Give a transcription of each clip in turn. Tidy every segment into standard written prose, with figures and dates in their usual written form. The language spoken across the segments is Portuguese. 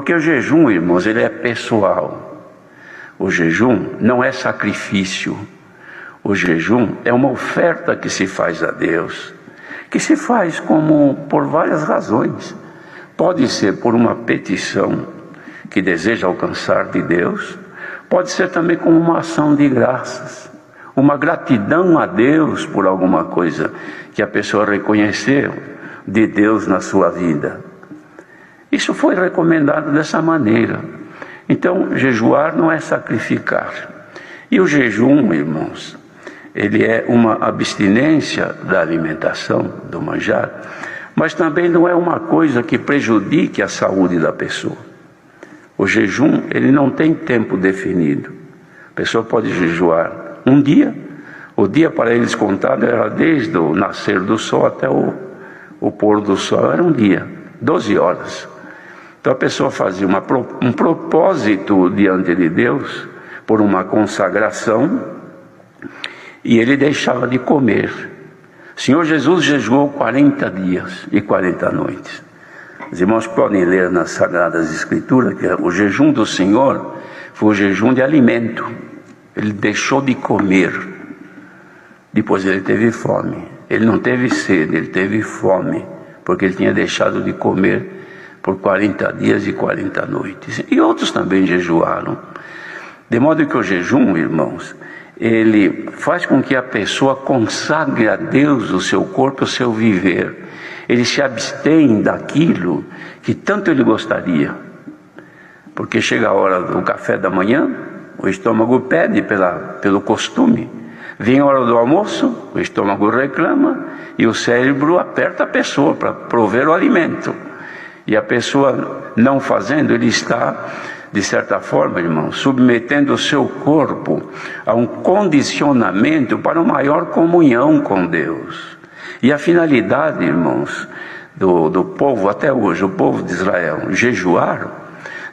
Porque o jejum, irmãos, ele é pessoal. O jejum não é sacrifício. O jejum é uma oferta que se faz a Deus, que se faz por várias razões. Pode ser por uma petição que deseja alcançar de Deus, pode ser também como uma ação de graças, uma gratidão a Deus por alguma coisa que a pessoa reconheceu de Deus na sua vida. Isso foi recomendado dessa maneira. Então, jejuar não é sacrificar. E o jejum, irmãos, ele é uma abstinência da alimentação, do manjar, mas também não é uma coisa que prejudique a saúde da pessoa. O jejum, ele não tem tempo definido. A pessoa pode jejuar um dia. O dia para eles contado era desde o nascer do sol até o pôr do sol, era um dia, 12 horas. Então a pessoa fazia um propósito diante de Deus, por uma consagração, e ele deixava de comer. O Senhor Jesus jejuou 40 dias e 40 noites. Os irmãos podem ler nas Sagradas Escrituras que o jejum do Senhor foi o jejum de alimento. Ele deixou de comer. Depois ele teve fome. Ele não teve sede, ele teve fome, porque ele tinha deixado de comer por 40 dias e 40 noites. E outros também jejuaram. De modo que o jejum, irmãos, ele faz com que a pessoa consagre a Deus o seu corpo, o seu viver. Ele se abstém daquilo que tanto ele gostaria. Porque chega a hora do café da manhã, o estômago pede pelo costume. Vem a hora do almoço, o estômago reclama e o cérebro aperta a pessoa para prover o alimento. E a pessoa não fazendo, ele está, de certa forma, irmão, submetendo o seu corpo a um condicionamento para uma maior comunhão com Deus. E a finalidade, irmãos, do povo até hoje, o povo de Israel, jejuar,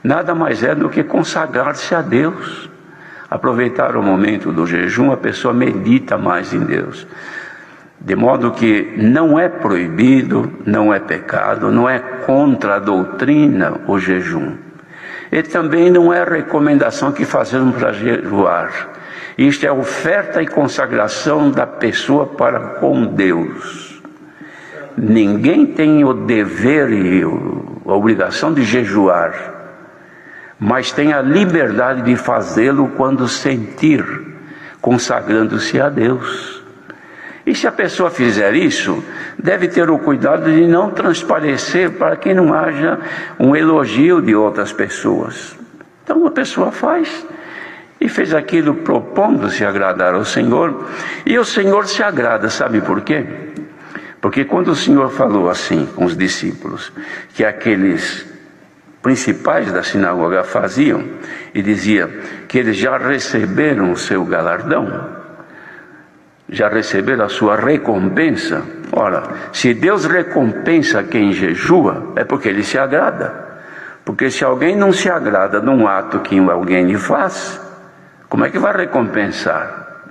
nada mais é do que consagrar-se a Deus. Aproveitar o momento do jejum, a pessoa medita mais em Deus. De modo que não é proibido, não é pecado, não é contra a doutrina o jejum. E também não é recomendação que fazemos para jejuar. Isto é oferta e consagração da pessoa para com Deus. Ninguém tem o dever e a obrigação de jejuar, mas tem a liberdade de fazê-lo quando sentir, consagrando-se a Deus. E se a pessoa fizer isso, deve ter o cuidado de não transparecer para que não haja um elogio de outras pessoas. Então a pessoa faz e fez aquilo propondo-se agradar ao Senhor, e o Senhor se agrada, sabe por quê? Porque quando o Senhor falou assim com os discípulos, que aqueles principais da sinagoga faziam, e dizia que eles já receberam o seu galardão, já receberam a sua recompensa. Ora, se Deus recompensa quem jejua, é porque Ele se agrada. Porque se alguém não se agrada de um ato que alguém lhe faz, como é que vai recompensar?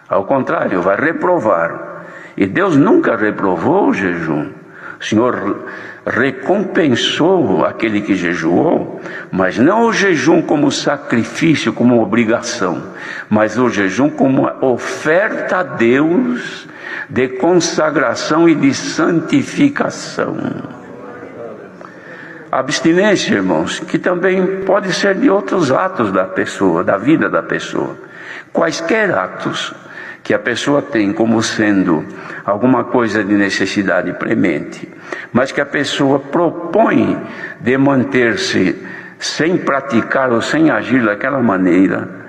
Ao contrário, vai reprovar. E Deus nunca reprovou o jejum. O Senhor recompensou aquele que jejuou, mas não o jejum como sacrifício, como obrigação, mas o jejum como uma oferta a Deus de consagração e de santificação. Abstinência, irmãos, que também pode ser de outros atos da pessoa, da vida da pessoa. Quaisquer atos que a pessoa tem como sendo alguma coisa de necessidade premente, mas que a pessoa propõe de manter-se sem praticar ou sem agir daquela maneira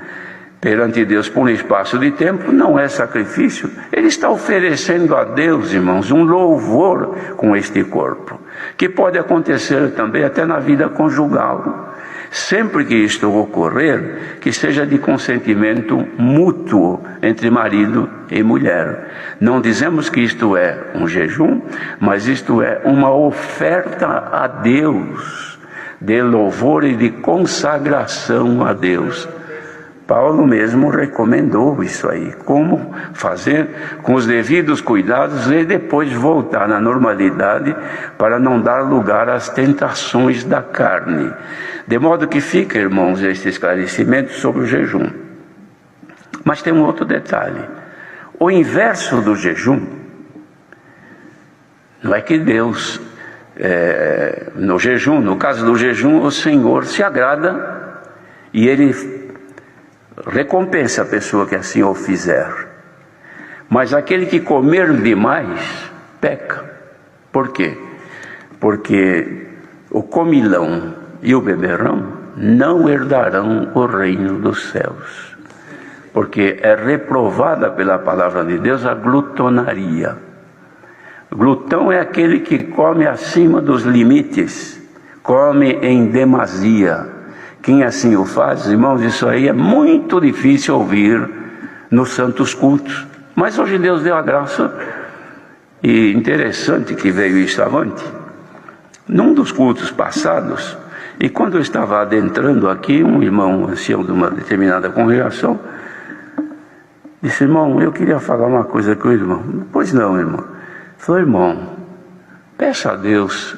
perante Deus por um espaço de tempo, não é sacrifício. Ele está oferecendo a Deus, irmãos, um louvor com este corpo, que pode acontecer também até na vida conjugal. Sempre que isto ocorrer, que seja de consentimento mútuo entre marido e mulher. Não dizemos que isto é um jejum, mas isto é uma oferta a Deus, de louvor e de consagração a Deus, Paulo mesmo recomendou isso aí, como fazer com os devidos cuidados e depois voltar na normalidade para não dar lugar às tentações da carne. De modo que fica, irmãos, este esclarecimento sobre o jejum. Mas tem um outro detalhe. O inverso do jejum não é que Deus, no jejum, no caso do jejum, o Senhor se agrada e Ele recompensa a pessoa que assim o fizer. Mas aquele que comer demais, peca. Por quê? Porque o comilão e o beberrão não herdarão o reino dos céus. Porque é reprovada pela palavra de Deus a glutonaria. Glutão é aquele que come acima dos limites, come em demasia. Quem assim o faz, irmãos, isso aí é muito difícil ouvir nos santos cultos. Mas hoje Deus deu a graça, e interessante que veio isso avante. Num dos cultos passados, e quando eu estava adentrando aqui, um irmão ancião de uma determinada congregação disse: irmão, eu queria falar uma coisa com o irmão. Pois não, irmão. Falei: irmão, peça a Deus,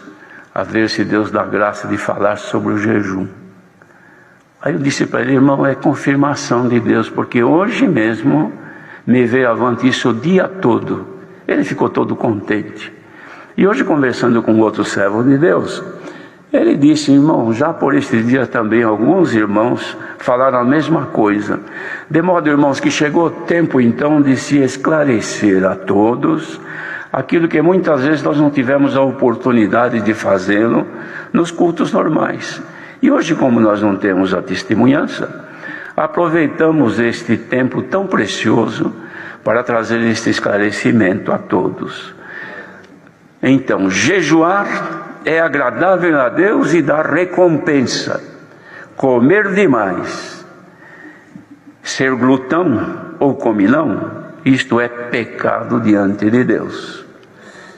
a ver se Deus dá graça de falar sobre o jejum. Aí eu disse para ele: irmão, é confirmação de Deus, porque hoje mesmo me veio avante isso o dia todo. Ele ficou todo contente. E hoje, conversando com outro servo de Deus, ele disse: irmão, já por este dia também alguns irmãos falaram a mesma coisa. De modo, irmãos, que chegou o tempo então de se esclarecer a todos aquilo que muitas vezes nós não tivemos a oportunidade de fazê-lo nos cultos normais. E hoje, como nós não temos a testemunhança, aproveitamos este tempo tão precioso para trazer este esclarecimento a todos. Então, jejuar é agradável a Deus e dá recompensa. Comer demais, ser glutão ou comilão, isto é pecado diante de Deus.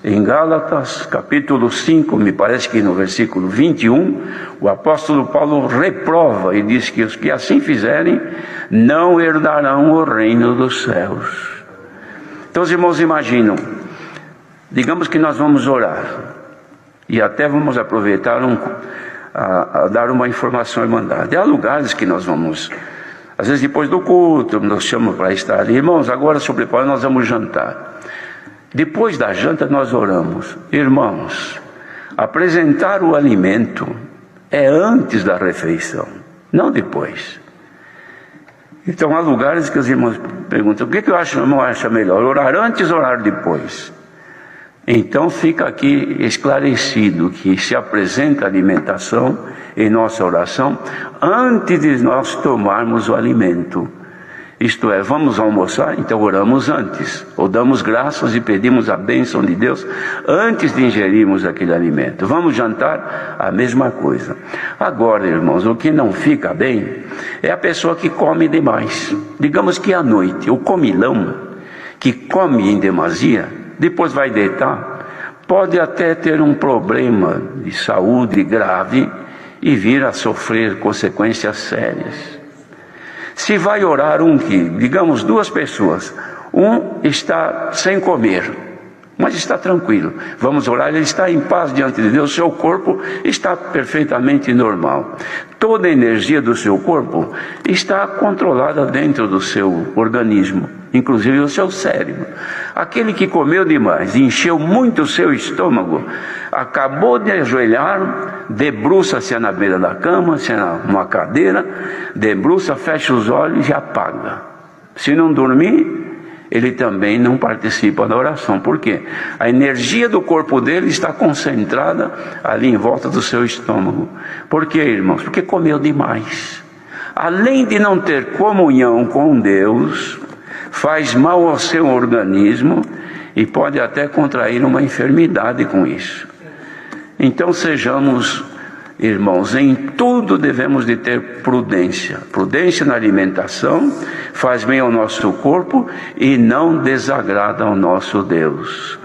Em Gálatas, capítulo 5, me parece que no versículo 21, o apóstolo Paulo reprova e diz que os que assim fizerem não herdarão o reino dos céus. Então, os irmãos imaginam, digamos que nós vamos orar, e até vamos aproveitar a dar uma informação à irmandade. Há lugares que nós vamos, às vezes depois do culto, nos chamam para estar ali: irmãos, agora sobre Paulo nós vamos jantar. Depois da janta nós oramos. Irmãos, apresentar o alimento é antes da refeição, não depois. Então há lugares que os irmãos perguntam: o que eu acho, o irmão acha melhor, orar antes ou orar depois? Então fica aqui esclarecido que se apresenta a alimentação em nossa oração antes de nós tomarmos o alimento. Isto é, vamos almoçar, então oramos antes, ou damos graças e pedimos a bênção de Deus antes de ingerirmos aquele alimento. Vamos jantar, a mesma coisa. Agora, irmãos, o que não fica bem é a pessoa que come demais. Digamos que à noite, o comilão, que come em demasia, depois vai deitar, pode até ter um problema de saúde grave e vir a sofrer consequências sérias. Se vai orar digamos duas pessoas, um está sem comer, mas está tranquilo, vamos orar, ele está em paz diante de Deus, seu corpo está perfeitamente normal, toda a energia do seu corpo está controlada dentro do seu organismo, inclusive o seu cérebro. Aquele que comeu demais, encheu muito o seu estômago, acabou de ajoelhar, debruça-se na beira da cama, se é numa cadeira, debruça, fecha os olhos e apaga. Se não dormir, ele também não participa da oração. Por quê? A energia do corpo dele está concentrada ali em volta do seu estômago. Por quê, irmãos? Porque comeu demais. Além de não ter comunhão com Deus, faz mal ao seu organismo e pode até contrair uma enfermidade com isso. Então sejamos, irmãos, em tudo devemos de ter prudência. Prudência na alimentação, faz bem ao nosso corpo e não desagrada ao nosso Deus.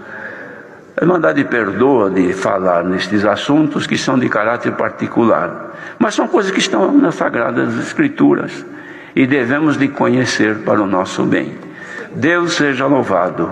A Irmandade perdoa de falar nestes assuntos que são de caráter particular, mas são coisas que estão nas Sagradas Escrituras. e devemos lhe conhecer para o nosso bem. Deus seja louvado.